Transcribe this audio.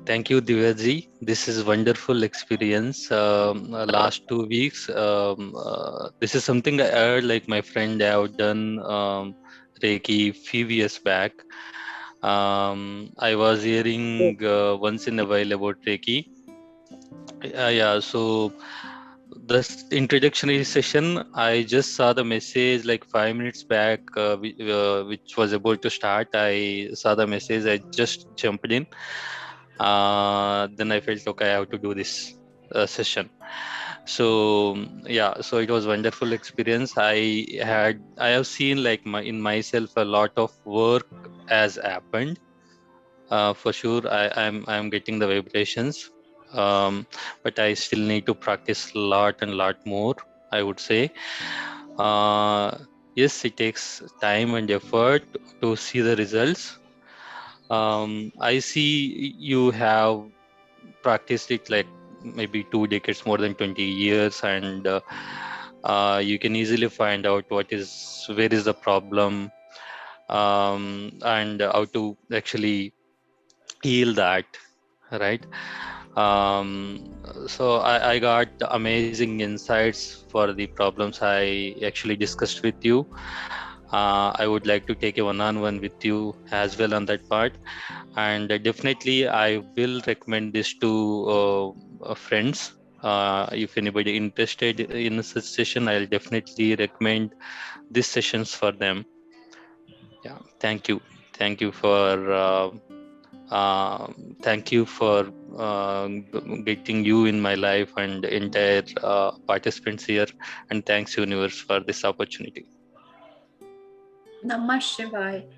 Thank you, Divyaji. This is wonderful experience. Last 2 weeks, this is something I heard. Like my friend have done Reiki few years back. I was hearing once in a while about Reiki. Yeah. So this introductory session, I just saw the message like 5 minutes back, which was about to start. I saw the message. I just jumped in. Then I felt okay, I have to do this session. So yeah, so it was wonderful experience. I have seen like in myself a lot of work has happened. For sure, I'm getting the vibrations, um, but I still need to practice a lot and lot more, I would say. Uh, yes, it takes time and effort to see the results. I see you have practiced it like maybe 2 decades, more than 20 years, and you can easily find out where is the problem, and how to actually heal that, right? So I got amazing insights for the problems I actually discussed with you. I would like to take a one-on-one with you as well on that part, and definitely I will recommend this to friends. If anybody interested in such session, I'll definitely recommend these sessions for them. Yeah, thank you for thank you for getting you in my life and entire participants here, and thanks universe for this opportunity. Namah Shivaya.